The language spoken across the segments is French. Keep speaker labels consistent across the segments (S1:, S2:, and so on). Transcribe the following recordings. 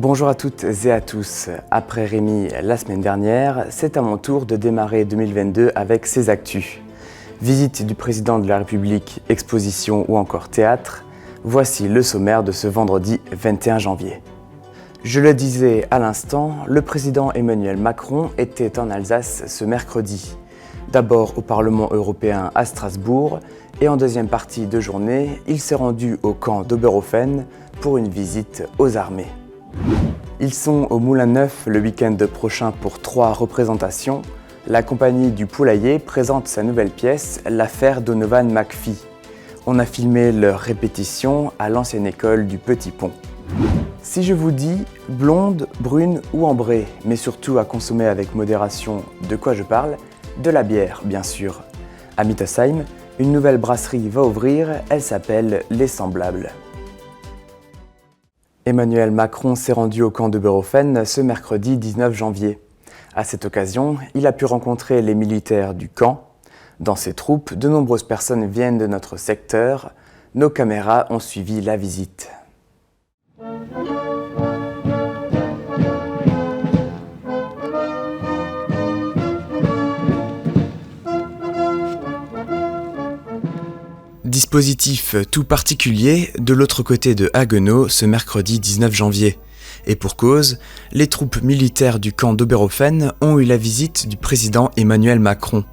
S1: Bonjour à toutes et à tous. Après Rémi la semaine dernière, c'est à mon tour de démarrer 2022 avec ces actus. Visite du président de la République, exposition ou encore théâtre. Voici le sommaire de ce vendredi 21 janvier. Je le disais à l'instant, le président Emmanuel Macron était en Alsace ce mercredi. D'abord au Parlement européen à Strasbourg et en deuxième partie de journée, il s'est rendu au camp d'Oberhofen pour une visite aux armées. Ils sont au Moulin Neuf le week-end prochain pour 3 représentations. La compagnie du Poulailler présente sa nouvelle pièce, l'affaire Donovan McPhee. On a filmé leur répétition à l'ancienne école du Petit Pont. Si je vous dis blonde, brune ou ambrée, mais surtout à consommer avec modération, de quoi je parle? De la bière, bien sûr. À Mittersheim, une nouvelle brasserie va ouvrir, elle s'appelle Les Semblables. Emmanuel Macron s'est rendu au camp d'Oberhofen ce mercredi 19 janvier. À cette occasion, il a pu rencontrer les militaires du camp. Dans ces troupes, de nombreuses personnes viennent de notre secteur. Nos caméras ont suivi la visite. Dispositif tout particulier de l'autre côté de Haguenau ce mercredi 19 janvier. Et pour cause, les troupes militaires du camp d'Oberhofen ont eu la visite du président Emmanuel Macron.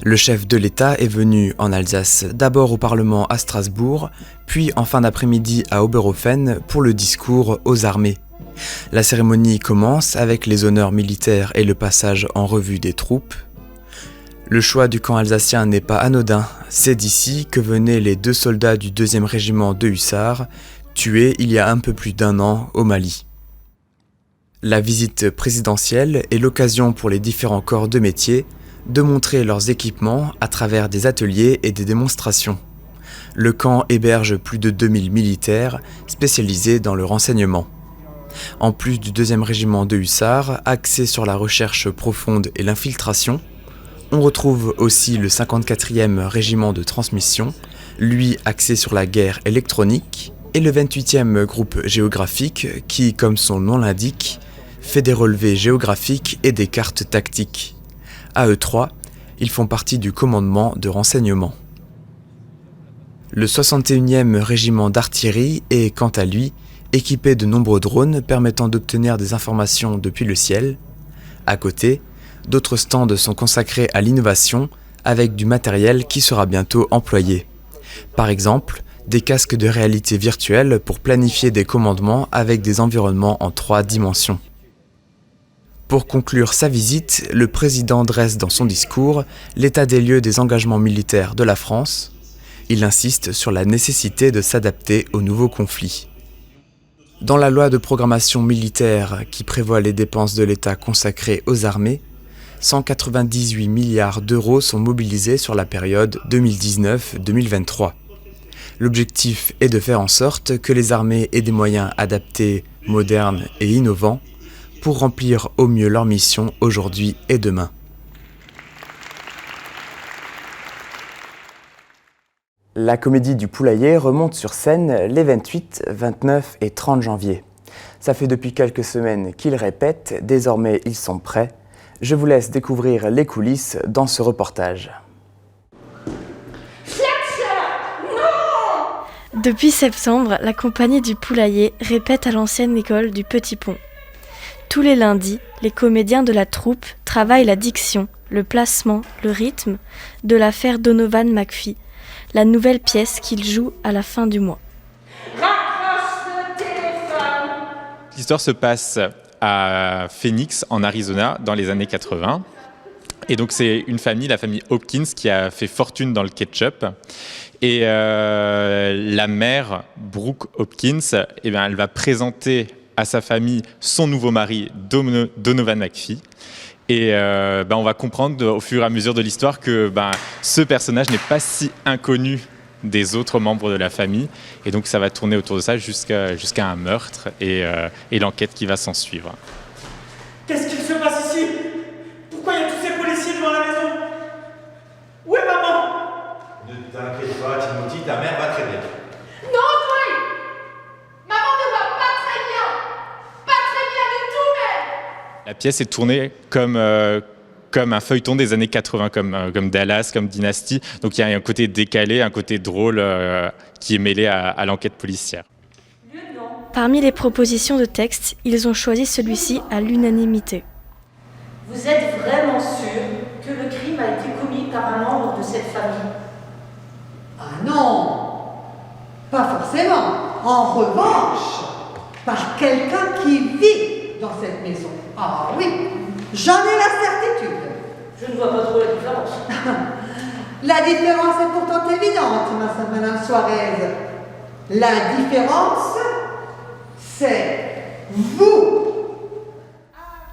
S1: Le chef de l'État est venu en Alsace, d'abord au Parlement à Strasbourg, puis en fin d'après-midi à Oberhofen pour le discours aux armées. La cérémonie commence avec les honneurs militaires et le passage en revue des troupes. Le choix du camp alsacien n'est pas anodin, c'est d'ici que venaient les 2 soldats du 2e régiment de hussards, tués il y a un peu plus d'1 an au Mali. La visite présidentielle est l'occasion pour les différents corps de métier de montrer leurs équipements à travers des ateliers et des démonstrations. Le camp héberge plus de 2000 militaires spécialisés dans le renseignement. En plus du 2e régiment de hussards, axé sur la recherche profonde et l'infiltration, on retrouve aussi le 54e régiment de transmission, lui axé sur la guerre électronique, et le 28e groupe géographique qui, comme son nom l'indique, fait des relevés géographiques et des cartes tactiques. À eux 3, ils font partie du commandement de renseignement. Le 61e régiment d'artillerie est, quant à lui, équipé de nombreux drones permettant d'obtenir des informations depuis le ciel. À côté, d'autres stands sont consacrés à l'innovation avec du matériel qui sera bientôt employé. Par exemple, des casques de réalité virtuelle pour planifier des commandements avec des environnements en 3 dimensions. Pour conclure sa visite, le président dresse dans son discours l'état des lieux des engagements militaires de la France. Il insiste sur la nécessité de s'adapter aux nouveaux conflits. Dans la loi de programmation militaire qui prévoit les dépenses de l'État consacrées aux armées, 198 milliards d'euros sont mobilisés sur la période 2019-2023. L'objectif est de faire en sorte que les armées aient des moyens adaptés, modernes et innovants pour remplir au mieux leur mission aujourd'hui et demain. La comédie du Poulailler remonte sur scène les 28, 29 et 30 janvier. Ça fait depuis quelques semaines qu'ils répètent, désormais ils sont prêts. Je vous laisse découvrir les coulisses dans ce reportage.
S2: Depuis septembre, la compagnie du Poulailler répète à l'ancienne école du Petit Pont. Tous les lundis, les comédiens de la troupe travaillent la diction, le placement, le rythme de l'affaire Donovan McPhee, la nouvelle pièce qu'ils jouent à la fin du mois.
S3: L'histoire se passe à Phoenix, en Arizona, dans les années 80. Et donc c'est une famille, la famille Hopkins, qui a fait fortune dans le ketchup. Et la mère, Brooke Hopkins, elle va présenter à sa famille son nouveau mari, Donovan McPhee. Et on va comprendre au fur et à mesure de l'histoire que ce personnage n'est pas si inconnu des autres membres de la famille. Et donc ça va tourner autour de ça jusqu'à un meurtre et l'enquête qui va s'en suivre.
S4: Qu'est-ce qu'il se passe ici? Pourquoi il y a tous ces policiers devant la maison? Où est maman?
S5: Ne t'inquiète pas, Timothy, ta mère va très bien.
S6: Non, Dwayne! Maman ne va pas très bien! Pas très
S3: La pièce est tournée comme un feuilleton des années 80, comme Dallas, comme Dynasty. Donc il y a un côté décalé, un côté drôle qui est mêlé à l'enquête policière.
S2: Parmi les propositions de texte, ils ont choisi celui-ci à l'unanimité.
S6: Vous êtes vraiment sûr que le crime a été commis par un membre de cette famille?
S7: Ah non, pas forcément. En revanche, par quelqu'un qui vit dans cette maison. Ah oui, j'en ai la certitude.
S6: Je ne vois pas trop la différence.
S7: La différence est pourtant évidente, Madame Suarez. La différence, c'est vous.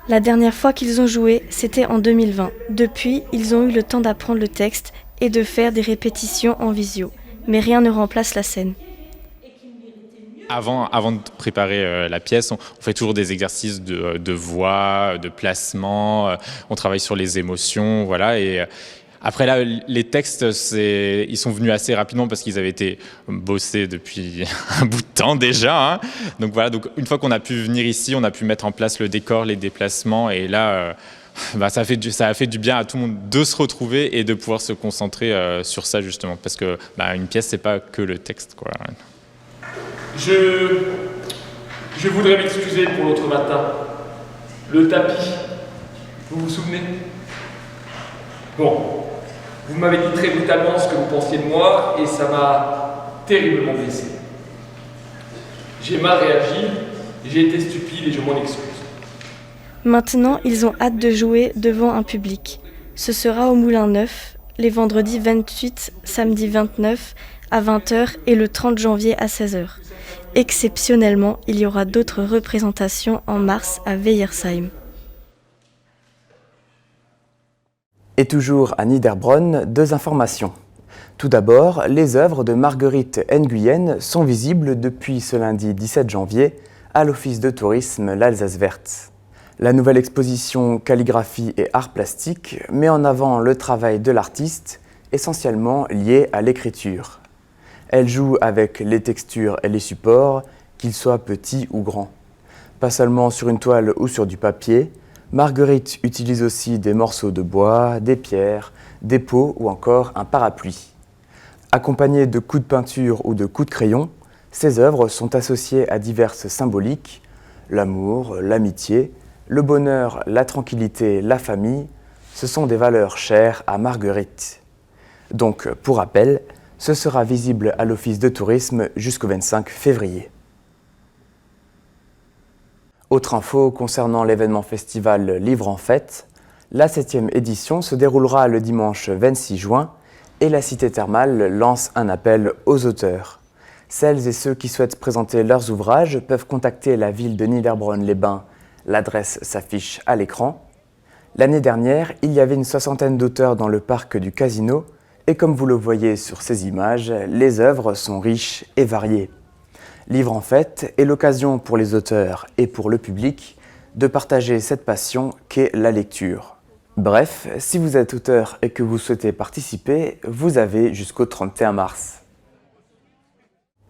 S2: La dernière fois qu'ils ont joué, c'était en 2020. Depuis, ils ont eu le temps d'apprendre le texte et de faire des répétitions en visio. Mais rien ne remplace la scène.
S3: Avant de préparer la pièce, on fait toujours des exercices de voix, de placement, on travaille sur les émotions, voilà. Et après là, les textes, ils sont venus assez rapidement parce qu'ils avaient été bossés depuis un bout de temps déjà. Hein. Donc voilà, donc une fois qu'on a pu venir ici, on a pu mettre en place le décor, les déplacements, et là, ça a fait du bien à tout le monde de se retrouver et de pouvoir se concentrer sur ça justement, parce que une pièce, c'est pas que le texte, quoi.
S8: Je voudrais m'excuser pour l'autre matin. Le tapis, vous vous souvenez? Bon, vous m'avez dit très brutalement ce que vous pensiez de moi et ça m'a terriblement blessé. J'ai mal réagi, j'ai été stupide et je m'en excuse.
S2: Maintenant, ils ont hâte de jouer devant un public. Ce sera au Moulin Neuf, les vendredis 28, samedi 29 à 20h et le 30 janvier à 16h. Exceptionnellement, il y aura d'autres représentations en mars à Weiersheim.
S1: Et toujours à Niederbronn, 2 informations. Tout d'abord, les œuvres de Marguerite Nguyen sont visibles depuis ce lundi 17 janvier à l'Office de tourisme l'Alsace verte. La nouvelle exposition Calligraphie et art plastique met en avant le travail de l'artiste, essentiellement lié à l'écriture. Elle joue avec les textures et les supports, qu'ils soient petits ou grands. Pas seulement sur une toile ou sur du papier, Marguerite utilise aussi des morceaux de bois, des pierres, des pots ou encore un parapluie. Accompagnées de coups de peinture ou de coups de crayon, ces œuvres sont associées à diverses symboliques, l'amour, l'amitié, le bonheur, la tranquillité, la famille, ce sont des valeurs chères à Marguerite. Donc, pour rappel, ce sera visible à l'Office de tourisme jusqu'au 25 février. Autre info concernant l'événement festival Livre en Fête, la 7e édition se déroulera le dimanche 26 juin et la Cité Thermale lance un appel aux auteurs. Celles et ceux qui souhaitent présenter leurs ouvrages peuvent contacter la ville de Niederbronn-les-Bains. L'adresse s'affiche à l'écran. L'année dernière, il y avait une 60aine d'auteurs dans le parc du Casino et comme vous le voyez sur ces images, les œuvres sont riches et variées. Livre en Fête est l'occasion pour les auteurs et pour le public de partager cette passion qu'est la lecture. Bref, si vous êtes auteur et que vous souhaitez participer, vous avez jusqu'au 31 mars.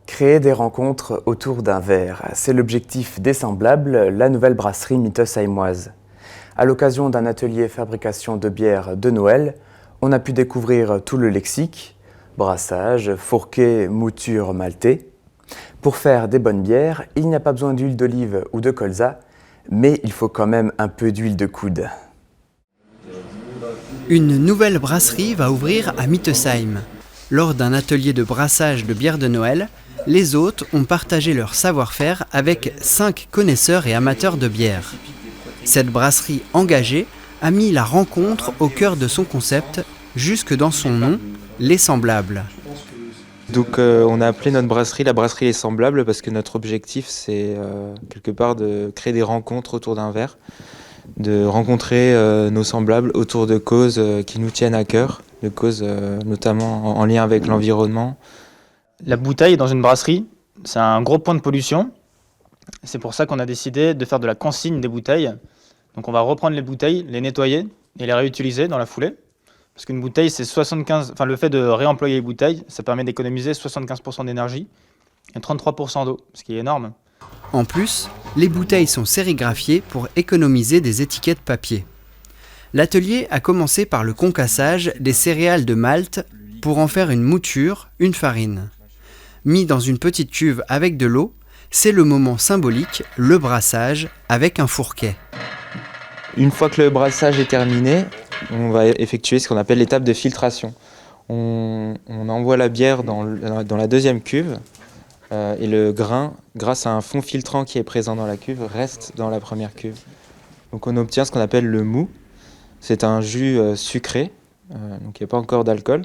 S1: Créer des rencontres autour d'un verre, c'est l'objectif d'Essemblable, la nouvelle brasserie mittosheimoise. À l'occasion d'un atelier fabrication de bière de Noël, on a pu découvrir tout le lexique, brassage, fourquet, mouture maltais. Pour faire des bonnes bières, il n'y a pas besoin d'huile d'olive ou de colza, mais il faut quand même un peu d'huile de coude.
S9: Une nouvelle brasserie va ouvrir à Mittesheim. Lors d'un atelier de brassage de bière de Noël, les hôtes ont partagé leur savoir-faire avec 5 connaisseurs et amateurs de bière. Cette brasserie engagée a mis la rencontre au cœur de son concept, jusque dans son nom, Les Semblables.
S10: Donc on a appelé notre brasserie la brasserie Les Semblables parce que notre objectif c'est quelque part de créer des rencontres autour d'un verre, de rencontrer nos semblables autour de causes qui nous tiennent à cœur, de causes notamment en lien avec l'environnement.
S11: La bouteille dans une brasserie, c'est un gros point de pollution. C'est pour ça qu'on a décidé de faire de la consigne des bouteilles. Donc on va reprendre les bouteilles, les nettoyer et les réutiliser dans la foulée. Parce qu'une bouteille, c'est le fait de réemployer les bouteilles, ça permet d'économiser 75% d'énergie et 33% d'eau, ce qui est énorme.
S9: En plus, les bouteilles sont sérigraphiées pour économiser des étiquettes papier. L'atelier a commencé par le concassage des céréales de Malte pour en faire une mouture, une farine. Mis dans une petite cuve avec de l'eau, c'est le moment symbolique, le brassage, avec un fourquet.
S10: Une fois que le brassage est terminé, on va effectuer ce qu'on appelle l'étape de filtration. On envoie la bière dans la deuxième cuve et le grain, grâce à un fond filtrant qui est présent dans la cuve, reste dans la première cuve. Donc on obtient ce qu'on appelle le mou. C'est un jus sucré, donc il n'y a pas encore d'alcool.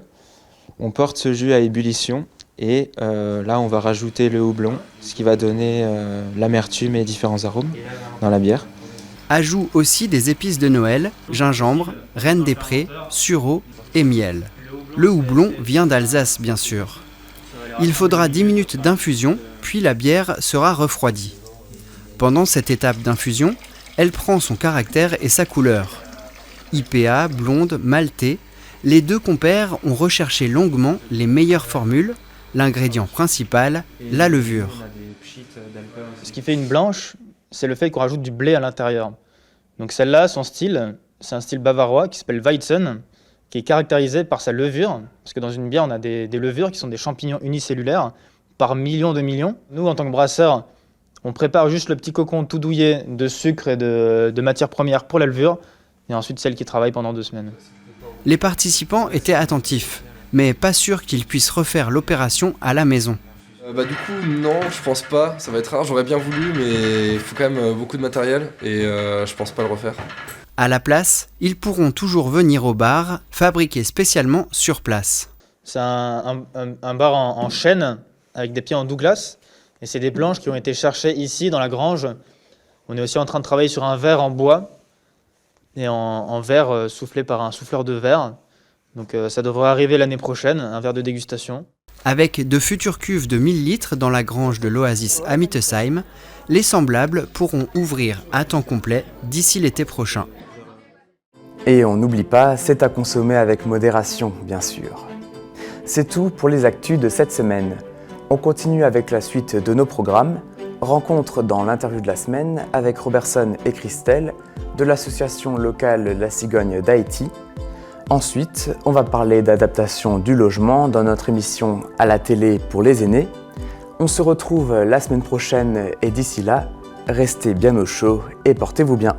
S10: On porte ce jus à ébullition et là on va rajouter le houblon, ce qui va donner l'amertume et différents arômes dans la bière.
S9: Ajout aussi des épices de Noël, gingembre, reine des prés, sureau et miel. Le houblon vient d'Alsace bien sûr. Il faudra 10 minutes d'infusion, puis la bière sera refroidie. Pendant cette étape d'infusion, elle prend son caractère et sa couleur. IPA, blonde, maltais, les deux compères ont recherché longuement les meilleures formules, l'ingrédient principal, la levure.
S11: Ce qui fait une blanche, c'est le fait qu'on rajoute du blé à l'intérieur. Donc celle-là, son style, c'est un style bavarois qui s'appelle Weizen, qui est caractérisé par sa levure, parce que dans une bière, on a des levures qui sont des champignons unicellulaires par millions de millions. Nous, en tant que brasseurs, on prépare juste le petit cocon tout douillet de sucre et de matières premières pour la levure, et ensuite celle qui travaille pendant 2 semaines.
S9: Les participants étaient attentifs, mais pas sûrs qu'ils puissent refaire l'opération à la maison.
S12: Du coup, non, je pense pas. Ça va être rare, j'aurais bien voulu, mais il faut quand même beaucoup de matériel et je pense pas le refaire.
S9: À la place, ils pourront toujours venir au bar, fabriqué spécialement sur place.
S11: C'est un bar en chêne, avec des pieds en Douglas, et c'est des planches qui ont été cherchées ici, dans la grange. On est aussi en train de travailler sur un verre en bois, et en verre soufflé par un souffleur de verre. Donc ça devrait arriver l'année prochaine, un verre de dégustation.
S9: Avec de futures cuves de 1000 litres dans la grange de l'Oasis à Mittesheim, les semblables pourront ouvrir à temps complet d'ici l'été prochain.
S1: Et on n'oublie pas, c'est à consommer avec modération, bien sûr. C'est tout pour les actus de cette semaine. On continue avec la suite de nos programmes. Rencontre dans l'interview de la semaine avec Robertson et Christelle de l'association locale La Cigogne d'Haïti. Ensuite, on va parler d'adaptation du logement dans notre émission à la télé pour les aînés. On se retrouve la semaine prochaine et d'ici là, restez bien au chaud et portez-vous bien.